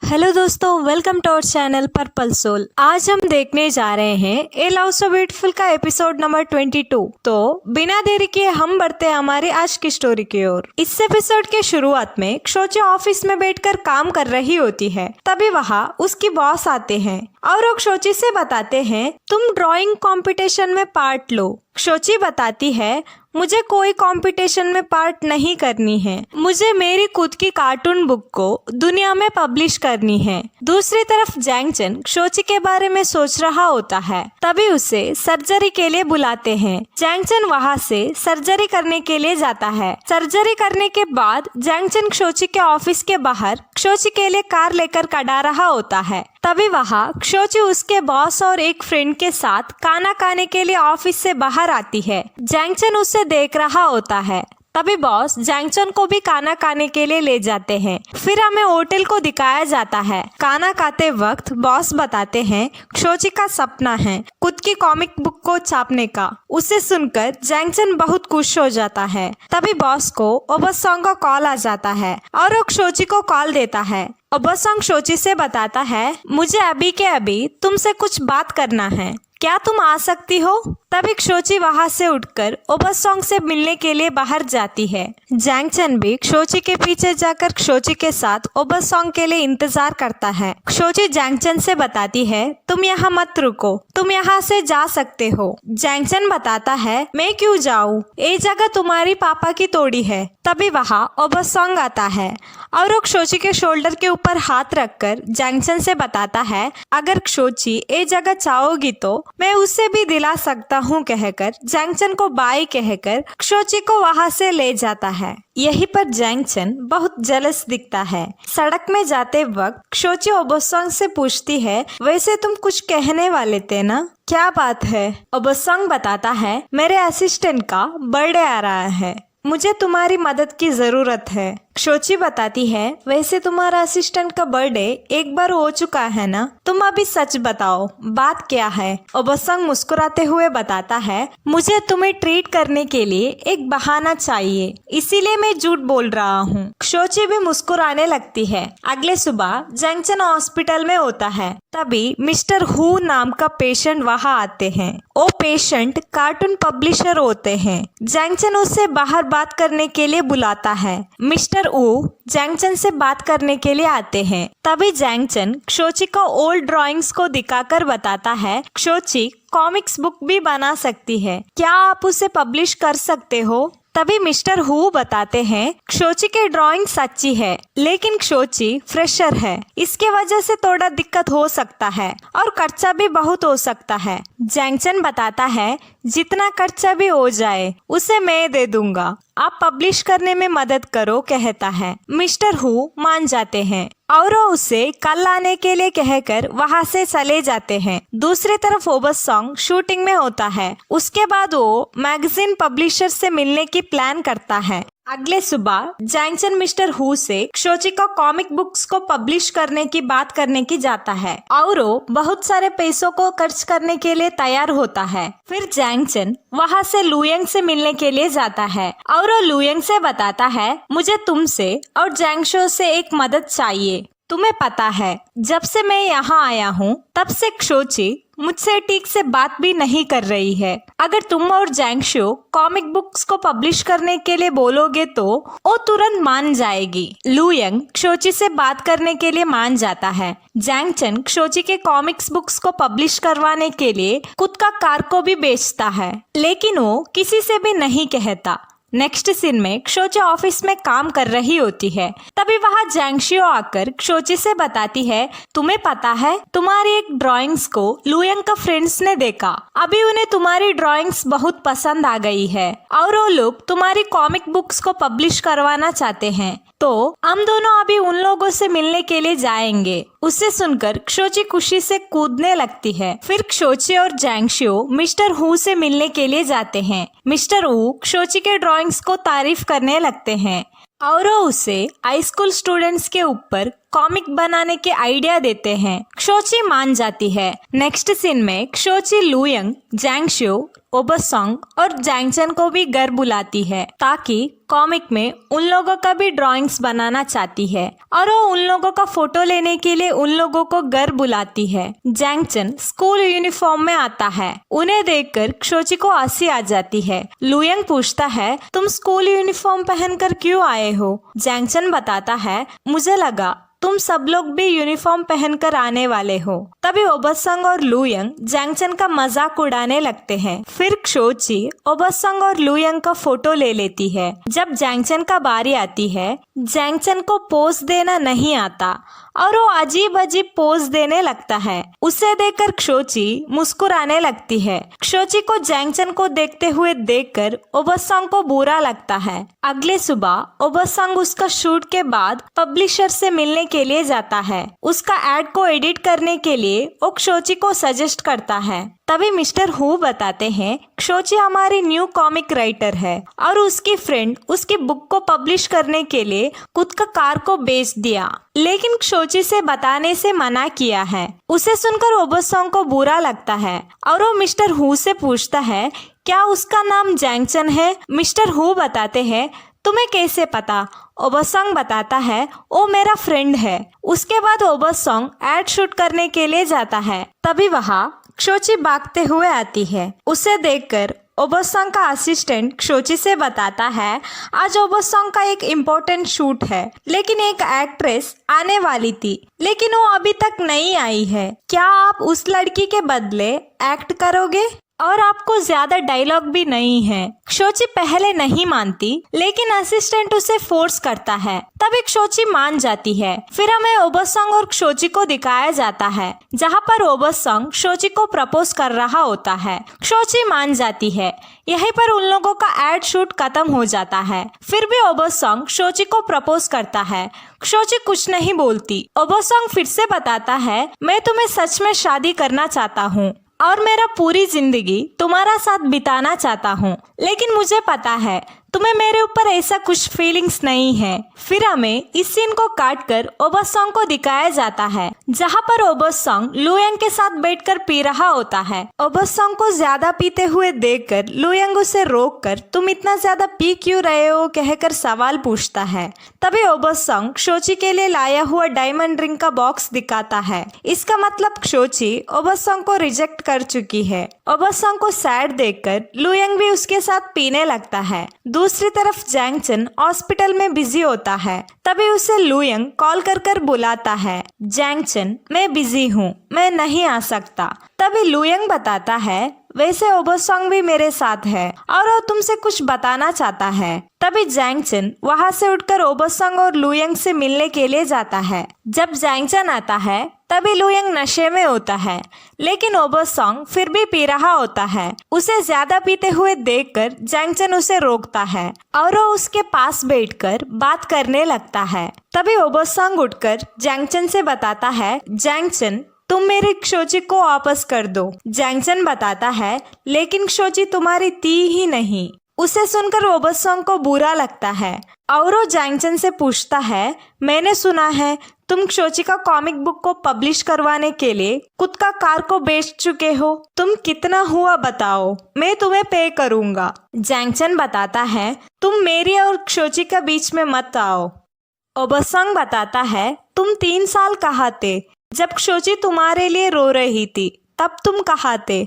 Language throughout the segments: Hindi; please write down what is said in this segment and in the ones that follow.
हेलो दोस्तों, welcome to our channel Purple Soul. आज हम देखने जा रहे हैं ए लव सो ब्यूटीफुल का एपिसोड नंबर 22। तो बिना देरी किए हम बढ़ते हैं हमारी आज की स्टोरी की ओर। इस एपिसोड के शुरुआत में क्षोची ऑफिस में बैठकर काम कर रही होती है। तभी वहाँ उसकी बॉस आते हैं और वो क्षोची से बताते हैं तुम ड्राइंग कंपटीशन में पार्ट लो। क्षोची बताती है मुझे कोई कंपटीशन में पार्ट नहीं करनी है, मुझे मेरी खुद की कार्टून बुक को दुनिया में पब्लिश करनी है। दूसरी तरफ जैंगचन क्षोची के बारे में सोच रहा होता है। तभी उसे सर्जरी के लिए बुलाते हैं। जैंगचन वहाँ से सर्जरी करने के लिए जाता है। सर्जरी करने के बाद जैंगचन क्षोची के ऑफिस के बाहर क्षोची के लिए कार लेकर खड़ा रहा होता है। तभी वहाँ क्षोची उसके बॉस और एक फ्रेंड के साथ खाना खाने के लिए ऑफिस से बाहर आती है। जैंगचन उसे देख रहा होता है। तभी बॉस जैंगचन को भी खाना खाने के लिए ले जाते हैं। फिर हमें होटल को दिखाया जाता है। खाना खाते वक्त बॉस बताते हैं क्षोची का सपना है खुद की कॉमिक बुक को छापने का। उसे सुनकर जैंगचन बहुत खुश हो जाता है। तभी बॉस को ओबासांग का कॉल आ जाता है और वो क्षोची को कॉल देता है। ओबासांग क्षोची से बताता है मुझे अभी के अभी तुमसे कुछ बात करना है, क्या तुम आ सकती हो? तभी क्षोची वहाँ से उठकर ओबासांग से मिलने के लिए बाहर जाती है। जैंगचन भी क्षोची के पीछे जाकर क्षोची के साथ ओबासांग के लिए इंतजार करता है। क्षोची जैंगचन से बताती है तुम यहाँ मत रुको, तुम यहाँ से जा सकते हो। जैंगचन बताता है मैं क्यों जाऊँ, ये जगह तुम्हारी पापा की तोड़ी है। तभी वहाँ ओबासांग आता है और वो क्षोची के शोल्डर के ऊपर हाथ रखकर जैंगचन से बताता है अगर क्षोची ये जगह चाहोगी तो मैं उसे भी दिला सकता हूँ कहकर जैंगचन को बाय कहकर क्षोची को वहाँ से ले जाता है। यहीं पर जैंगचन बहुत जेलस दिखता है। सड़क में जाते वक्त क्षोची ओबासांग से पूछती है वैसे तुम कुछ कहने वाले थे ना, क्या बात है? ओबासांग बताता है मेरे असिस्टेंट का बर्थडे आ रहा है, मुझे तुम्हारी मदद की जरूरत है। क्षोची बताती है वैसे तुम्हारा असिस्टेंट का बर्थडे एक बार हो चुका है ना, तुम अभी सच बताओ बात क्या है? ओबासांग मुस्कुराते हुए बताता है मुझे तुम्हें ट्रीट करने के लिए एक बहाना चाहिए, इसीलिए मैं झूठ बोल रहा हूँ। क्षोची भी मुस्कुराने लगती है। अगले सुबह जैंगचन हॉस्पिटल में होता है। तभी मिस्टर हु नाम का पेशेंट वहाँ आते हैं। वो पेशेंट कार्टून पब्लिशर होते हैं। जैंगचन उससे बाहर बात करने के लिए बुलाता है। मिस्टर ऊ जैंगचन से बात करने के लिए आते हैं। तभी जैंगचन क्षोची को ओल्ड ड्राइंग्स को दिखाकर बताता है क्षोची कॉमिक्स बुक भी बना सकती है, क्या आप उसे पब्लिश कर सकते हो? तभी मिस्टर हु बताते हैं क्षोची की ड्राइंग सच्ची है लेकिन क्षोची फ्रेशर है, इसके वजह से थोड़ा दिक्कत हो सकता है और खर्चा भी बहुत हो सकता है। जैंगचन बताता है जितना खर्चा भी हो जाए उसे मैं दे दूंगा, आप पब्लिश करने में मदद करो कहता है। मिस्टर हु मान जाते हैं और वो उसे कल आने के लिए कहकर वहाँ से चले जाते हैं। दूसरी तरफ ओबासांग शूटिंग में होता है। उसके बाद वो मैगजीन पब्लिशर से मिलने की प्लान करता है। अगले सुबह जैंगचन मिस्टर हु से क्षोची को कॉमिक बुक्स को पब्लिश करने की बात करने की जाता है और वो बहुत सारे पैसों को खर्च करने के लिए तैयार होता है। फिर जैंगचन वहाँ से लुयंग से मिलने के लिए जाता है और वो लुयंग से बताता है मुझे तुमसे और जैंगशो से एक मदद चाहिए। तुम्हें पता है जब से मैं यहाँ आया हूँ तब से क्षोची मुझसे ठीक से बात भी नहीं कर रही है। अगर तुम और जैंगशो कॉमिक बुक्स को पब्लिश करने के लिए बोलोगे तो वो तुरंत मान जाएगी। लुयंग क्षोची से बात करने के लिए मान जाता है। जैंगचन क्षोची के कॉमिक्स बुक्स को पब्लिश करवाने के लिए खुद का कार को भी बेचता है लेकिन वो किसी से भी नहीं कहता। नेक्स्ट सीन में क्षोची ऑफिस में काम कर रही होती है। तभी वहाँ जैंगशियो आकर क्षोची से बताती है तुम्हें पता है तुम्हारी एक ड्राइंग्स को लुयंग का फ्रेंड्स ने देखा, अभी उन्हें तुम्हारी ड्राइंग्स बहुत पसंद आ गई है और वो लोग तुम्हारी कॉमिक बुक्स को पब्लिश करवाना चाहते हैं, तो हम दोनों अभी उन लोगों से मिलने के लिए जाएंगे। उसे सुनकर क्षोची खुशी से कूदने लगती है। फिर क्षोची और जैंगशियो मिस्टर हु से मिलने के लिए जाते हैं। मिस्टर हु क्षोची के ड्राइंग्स को तारीफ करने लगते हैं और वो उसे हाई स्कूल स्टूडेंट्स के ऊपर कॉमिक बनाने के आइडिया देते हैं। क्षोची मान जाती है। नेक्स्ट सीन में क्षोची लुयंग, जैंगशू, ओबसंग और जैंगचन को भी घर बुलाती है ताकि कॉमिक में उन लोगों का भी ड्राइंग्स बनाना चाहती है और वो उन लोगों का फोटो लेने के लिए उन लोगों को घर बुलाती है। जैंगचन स्कूल यूनिफॉर्म में आता है। उन्हें देखकर क्षोची को हंसी आ जाती है। लुयंग पूछता है, तुम स्कूल यूनिफॉर्म पहनकर क्यों आए हो? जैंगचन बताता है, मुझे लगा तुम सब लोग भी यूनिफॉर्म पहनकर आने वाले हो। तभी ओबसंग और लुयंग जैंगचन का मजाक उड़ाने लगते हैं। फिर क्षोची ओबसंग और लुयंग का फोटो ले लेती है। जब जैंगचन का बारी आती है, जैंगचन को पोज देना नहीं आता और वो अजीब अजीब पोज देने लगता है। उसे देखकर क्षोची मुस्कुराने लगती है। क्षोची को जैंगचन को देखते हुए देखकर ओबसंग को बुरा लगता है। अगले सुबह ओबसंग उसका शूट के बाद पब्लिशर से मिलने के लिए जाता है। उसका एड को एडिट करने के लिए वो क्षोची को सजेस्ट करता है। तभी मिस्टर हु बताते हैं, क्षोची हमारी न्यू कॉमिक राइटर है और उसकी फ्रेंड उसकी बुक को पब्लिश करने के लिए खुद का कार को बेच दिया, लेकिन क्षोची से बताने से मना किया है। उसे सुनकर ओबसंग को बुरा लगता है और वो मिस्टर हु से पूछता है, क्या उसका नाम जैंगचन है? मिस्टर हु बताते हैं, तुम्हें कैसे पता? ओबसंग बताता है, वो मेरा फ्रेंड है। उसके बाद ओबसंग एड शूट करने के लिए जाता है। तभी वहाँ क्षोची भागते हुए आती है। उसे देखकर ओबसंग का असिस्टेंट क्षोची से बताता है, आज ओबसंग का एक इम्पोर्टेंट शूट है, लेकिन एक एक्ट्रेस आने वाली थी, लेकिन वो अभी तक नहीं आई है। क्या आप उस लड़की के बदले एक्ट करोगे? और आपको ज्यादा डायलॉग भी नहीं है। क्षोची पहले नहीं मानती, लेकिन असिस्टेंट उसे फोर्स करता है। तभी क्षोची मान जाती है। फिर हमें ओबसंग और क्षोची को दिखाया जाता है, जहाँ पर ओबसंग क्षोची को प्रपोज कर रहा होता है। क्षोची मान जाती है। यहीं पर उन लोगों का एड शूट खत्म हो जाता है। फिर भी ओबसंग क्षोची को प्रपोज करता है। क्षोची कुछ नहीं बोलती। ओबसंग फिर से बताता है, मैं तुम्हें सच में शादी करना चाहता हूँ और मेरा पूरी जिंदगी तुम्हारा साथ बिताना चाहता हूँ, लेकिन मुझे पता है तुम्हें मेरे ऊपर ऐसा कुछ फीलिंग्स नहीं है। फिर हमें इस सीन को काट कर ओबसंग को दिखाया जाता है, जहाँ पर ओबसंग लुयंग के साथ बैठकर पी रहा होता है। ओबसंग को ज्यादा पीते हुए देखकर लुयंग उसे रोककर तुम इतना ज्यादा पी क्यों रहे हो कहकर सवाल पूछता है। तभी ओबसंग क्षोची के लिए लाया हुआ डायमंड रिंग का बॉक्स दिखाता है। इसका मतलब क्षोची ओबसंग को रिजेक्ट कर चुकी है। ओबसंग को सैड देखकर लुयंग भी उसके साथ पीने लगता है। दूसरी तरफ जैंगचन हॉस्पिटल में बिजी होता है। तभी उसे लुयंग कॉल कर बुलाता है, जैंगचन मैं बिजी हूँ, मैं नहीं आ सकता। तभी लुयंग बताता है, वैसे ओबसंग भी मेरे साथ है और वो तुमसे कुछ बताना चाहता है। तभी जैंगचन वहाँ से उठकर ओबसंग और लुयंग से मिलने के लिए जाता है। जब जैंगचन आता है तभी लुयंग नशे में होता है, लेकिन ओबसंग फिर भी पी रहा होता है। उसे ज्यादा पीते हुए देखकर जैंगचन उसे रोकता है और वो उसके पास बैठकर बात करने लगता है। तभी ओबसंग उठकर जैंगचन से बताता है, जैंगचन तुम मेरी क्षोची को वापस कर दो। जैंगचन बताता है, लेकिन क्षोची तुम्हारी थी ही नहीं। उसे सुनकर ओबसंग को बुरा लगता है और वो जैंगचन से पूछता है, मैंने सुना है तुम क्षोची का कॉमिक बुक को पब्लिश करवाने के लिए खुद का कार को बेच चुके हो। तुम कितना हुआ बताओ, मैं तुम्हें पे करूंगा। जैंगचन बताता है, तुम मेरी और क्षोची के बीच में मत आओ। ओबसंग बताता है, तुम 3 साल कहाँ थे? जब क्षोची तुम्हारे लिए रो रही थी तब तुम कहाँ थे?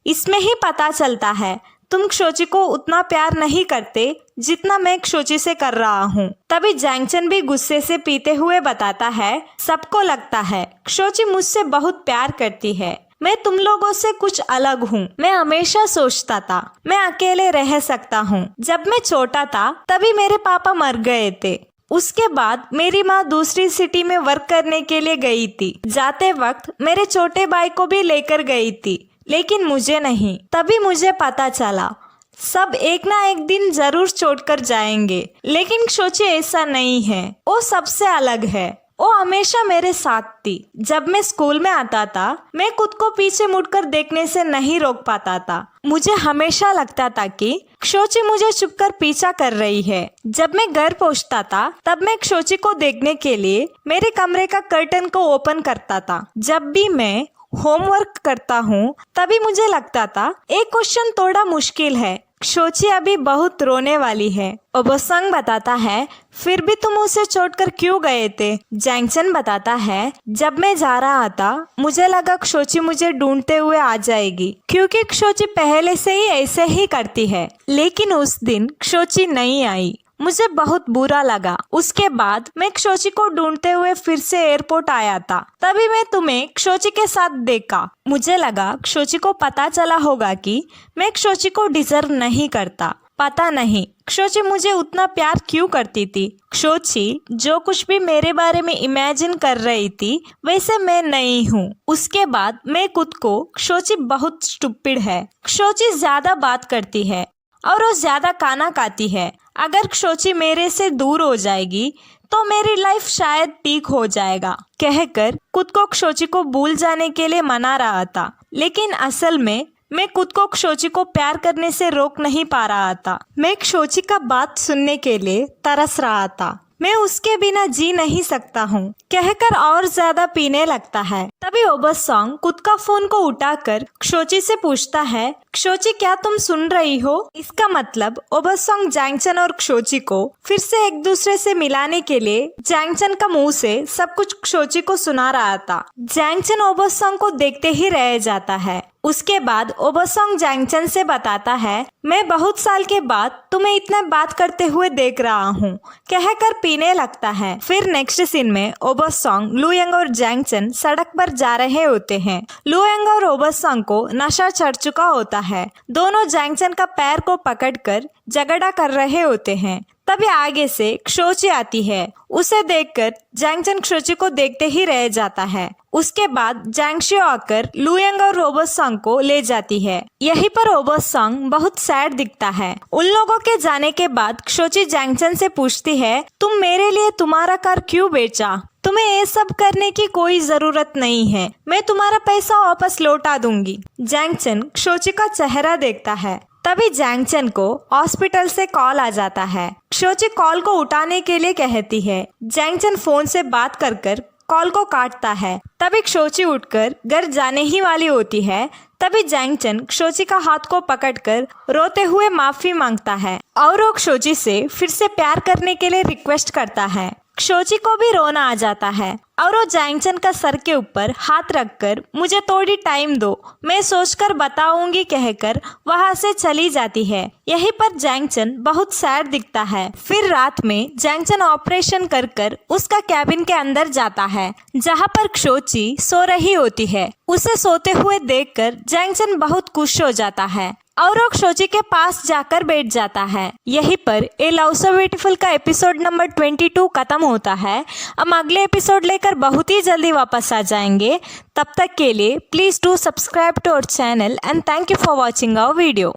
इसमें ही पता चलता है तुम क्षोची को उतना प्यार नहीं करते जितना मैं क्षोची से कर रहा हूँ। तभी जैंगचन भी गुस्से से पीते हुए बताता है, सबको लगता है क्षोची मुझसे बहुत प्यार करती है, मैं तुम लोगों से कुछ अलग हूँ। मैं हमेशा सोचता था मैं अकेले रह सकता हूँ। जब मैं छोटा था तभी मेरे पापा मर गए थे। उसके बाद मेरी माँ दूसरी सिटी में वर्क करने के लिए गई थी। जाते वक्त मेरे छोटे भाई को भी लेकर गई थी, लेकिन मुझे नहीं। तभी मुझे पता चला सब एक ना एक दिन जरूर छोड़कर जाएंगे, लेकिन क्षोची ऐसा नहीं है, वो सबसे अलग है। वो हमेशा मेरे साथ थी। जब मैं स्कूल में आता था मैं खुद को पीछे मुड़कर देखने से नहीं रोक पाता था। मुझे हमेशा लगता था कि क्षोची मुझे छुपकर पीछा कर रही है। जब मैं घर पहुंचता था तब मैं क्षोची को देखने के लिए मेरे कमरे का कर्टन को ओपन करता था। जब भी मैं होमवर्क करता हूँ तभी मुझे लगता था एक क्वेश्चन थोड़ा मुश्किल है, क्षोची अभी बहुत रोने वाली है। ओबोसंग बताता है फिर भी तुम उसे छोड़कर क्यों गए थे। जैंगचन बताता है जब मैं जा रहा था मुझे लगा क्षोची मुझे ढूंढते हुए आ जाएगी क्योंकि क्षोची पहले से ही ऐसे ही करती है। लेकिन उस दिन क्षोची नहीं आई। मुझे बहुत बुरा लगा। उसके बाद मैं क्षोची को ढूंढते हुए फिर से एयरपोर्ट आया था। तभी मैं तुम्हें क्षोची के साथ देखा। मुझे लगा क्षोची को पता चला होगा कि मैं क्षोची को डिजर्व नहीं करता। पता नहीं क्षोची मुझे उतना प्यार क्यों करती थी। क्षोची जो कुछ भी मेरे बारे में इमेजिन कर रही थी वैसे मैं नहीं हूँ। उसके बाद मैं खुद को क्षोची बहुत स्टूपिड है। क्षोची ज्यादा बात करती है और वो ज्यादा खाना खाती है। अगर क्षोची मेरे से दूर हो जाएगी तो मेरी लाइफ शायद ठीक हो जाएगा कहकर खुद को क्षोची को भूल जाने के लिए मना रहा था। लेकिन असल में मैं खुद को क्षोची को प्यार करने से रोक नहीं पा रहा था। मैं क्षोची का बात सुनने के लिए तरस रहा था। मैं उसके बिना जी नहीं सकता हूँ कहकर और ज्यादा पीने लगता है। तभी ओबोसंग खुद का फोन को उठाकर क्षोची से पूछता है क्षोची क्या तुम सुन रही हो। इसका मतलब ओबोसंग जैंगचन और क्षोची को फिर से एक दूसरे से मिलाने के लिए जैंगचन का मुंह से सब कुछ क्षोची को सुना रहा था। जैंगचन ओबोसंग को देखते ही रह जाता है। उसके बाद ओबोसंग जैंगचन से बताता है मैं बहुत साल के बाद तुम्हें इतना बात करते हुए देख रहा हूँ कहकर पीने लगता है। फिर नेक्स्ट सीन में ओबोसंग, लुयंग और जैंगचन सड़क पर जा रहे होते हैं। लुयंग और ओबोसंग को नशा चढ़ चुका होता है। दोनों जैंगचन का पैर को पकड़कर झगड़ा कर रहे होते हैं। तभी आगे से क्षोची आती है। उसे देखकर जैंगचन क्षोची को देखते ही रह जाता है। उसके बाद जैंगशियो आकर लुयंग और ओबोसंग को ले जाती है। यहीं पर ओबोसंग बहुत सैड दिखता है। उन लोगों के जाने के बाद क्षोची जैंगचन से पूछती है तुम मेरे लिए तुम्हारा कार क्यों बेचा। तुम्हें ये सब करने की कोई जरूरत नहीं है। मैं तुम्हारा पैसा वापस लौटा दूंगी। जैंगचन क्षोची का चेहरा देखता है। तभी जैंगचन को हॉस्पिटल से कॉल आ जाता है। क्षोची कॉल को उठाने के लिए कहती है। जैंगचन फोन से बात कर कर कॉल को काटता है। तभी क्षोची उठकर घर जाने ही वाली होती है। तभी जैंगचन क्षोची का हाथ को पकड़कर रोते हुए माफी मांगता है और वो क्षोची से फिर से प्यार करने के लिए रिक्वेस्ट करता है। क्षोची को भी रोना आ जाता है और वो जैंगचन का सर के ऊपर हाथ रखकर मुझे थोड़ी टाइम दो, मैं सोचकर बताऊंगी कहकर वहां से चली जाती है। यहीं पर जैंगचन बहुत सैड दिखता है। फिर रात में जैंगचन ऑपरेशन कर कर उसका कैबिन के अंदर जाता है जहां पर क्षोची सो रही होती है। उसे सोते हुए देखकर जैंगचन बहुत खुश हो जाता है और वो क्षोची के पास जाकर बैठ जाता है। यहीं पर ए लव सो ब्यूटीफुल का एपिसोड नंबर 22 खत्म होता है। हम अगले एपिसोड लेकर बहुत ही जल्दी वापस आ जाएंगे। तब तक के लिए please do subscribe to our channel and thank you for watching our video.